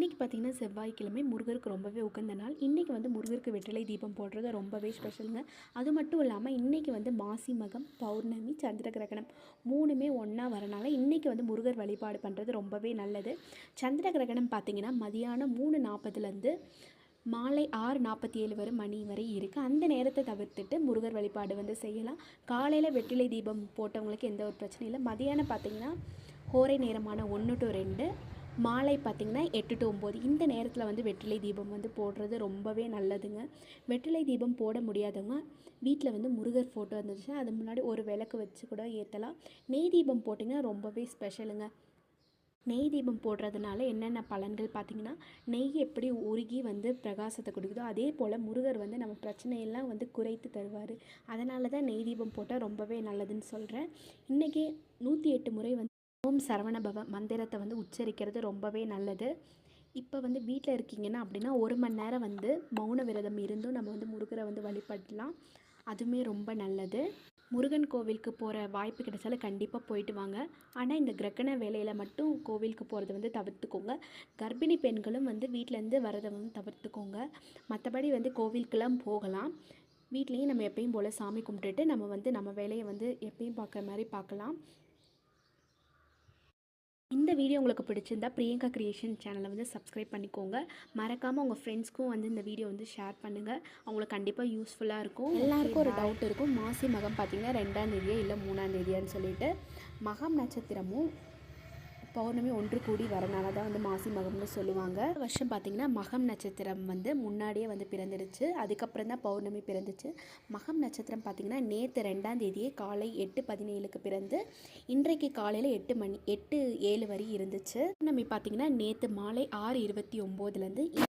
இன்றைக்கி பார்த்திங்கன்னா செவ்வாய்க்கிழமை முருகருக்கு ரொம்பவே உகந்த நாள். இன்றைக்கி வந்து முருகருக்கு வெற்றிலை தீபம் போடுறது ரொம்பவே ஸ்பெஷலுங்க. அது மட்டும் இல்லாமல் இன்றைக்கி வந்து மாசி மகம், பௌர்ணமி, சந்திர கிரகணம் 3மே ஒன்றா வரனால இன்றைக்கி வந்து முருகர் வழிபாடு பண்ணுறது ரொம்பவே நல்லது. சந்திர கிரகணம் பார்த்திங்கன்னா மதியானம் 3:40லேருந்து மாலை 6:47 மணி வரை இருக்குது. அந்த நேரத்தை தவிர்த்துட்டு முருகர் வழிபாடு வந்து செய்யலாம். காலையில் வெற்றிலை தீபம் போட்டவங்களுக்கு எந்த ஒரு பிரச்சனையும் இல்லை. மதியானம் பார்த்திங்கன்னா ஹோரை நேரமான 1 to 2, மாலை பார்த்திங்கன்னா 8 to 9 இந்த நேரத்தில் வந்து வெற்றிலை தீபம் வந்து போடுறது ரொம்பவே நல்லதுங்க. வெற்றிலை தீபம் போட முடியாதவங்க வீட்டில் வந்து முருகர் ஃபோட்டோ இருந்துச்சுன்னா அது முன்னாடி ஒரு விளக்கு வச்சு கூட ஏற்றலாம். நெய் தீபம் போட்டிங்கன்னா ரொம்பவே ஸ்பெஷலுங்க. நெய் தீபம் போடுறதுனால என்னென்ன பலன்கள் பார்த்திங்கன்னா, நெய் எப்படி உருகி வந்து பிரகாசத்தை கொடுக்குதோ அதே போல் முருகர் வந்து நம்ம பிரச்சனையெல்லாம் வந்து குறைத்து தருவார். அதனால தான் நெய் தீபம் போட்டால் ரொம்பவே நல்லதுன்னு சொல்கிறேன். இன்றைக்கி 108 முறை வந்து ஓம் சரவணபவ மந்திரத்தை வந்து உச்சரிக்கிறது ரொம்பவே நல்லது. இப்போ வந்து வீட்டில் இருக்கீங்கன்னா அப்படின்னா 1 மணி நேரம் வந்து மௌன விரதம் இருந்தும் நம்ம வந்து முருகரை வந்து வழிபடலாம். அதுவுமே ரொம்ப நல்லது. முருகன் கோவிலுக்கு போகிற வாய்ப்பு கிடைச்சாலும் கண்டிப்பாக போயிட்டு வாங்க. ஆனால் இந்த கிரகண வேலையில் மட்டும் கோவிலுக்கு போகிறத வந்து தவிர்த்துக்கோங்க. கர்ப்பிணி பெண்களும் வந்து வீட்டிலேருந்து வரதை வந்து தவிர்த்துக்கோங்க. மற்றபடி வந்து கோவிலுக்கெல்லாம் போகலாம். வீட்லேயும் நம்ம எப்பயும் போல் சாமி கும்பிட்டுட்டு நம்ம வந்து நம்ம வேலையை வந்து எப்பயும் பார்க்குற மாதிரி பார்க்கலாம். இந்த வீடியோ உங்களுக்கு பிடிச்சிருந்தா பிரியங்கா கிரியேஷன் சேனலை வந்து சப்ஸ்கிரைப் பண்ணிக்கோங்க. மறக்காமல் உங்கள் ஃப்ரெண்ட்ஸ்க்கும் வந்து இந்த வீடியோ வந்து ஷேர் பண்ணுங்கள். அவங்களுக்கு கண்டிப்பாக யூஸ்ஃபுல்லாக இருக்கும். எல்லாருக்கும் ஒரு டவுட் இருக்கும், மாசி மகம் பார்த்திங்கன்னா 2ஆம் தேதியா இல்லை 3ஆம் தேதியான்னு சொல்லிட்டு. மகம் நட்சத்திரமும் பௌர்ணமி ஒன்று கூடி வரனால தான் வந்து மாசி மகம்னு சொல்லுவாங்க. வருஷம் பார்த்திங்கன்னா மகம் நட்சத்திரம் வந்து முன்னாடியே வந்து பிறந்துடுச்சு. அதுக்கப்புறம் தான் பௌர்ணமி பிறந்துச்சு. மகம் நட்சத்திரம் பார்த்திங்கன்னா நேற்று 2ஆம் தேதியே காலை 8:17 பிறந்து இன்றைக்கு காலையில் 8:07 வரை இருந்துச்சு. பௌர்ணமி பார்த்திங்கன்னா நேற்று மாலை 6:29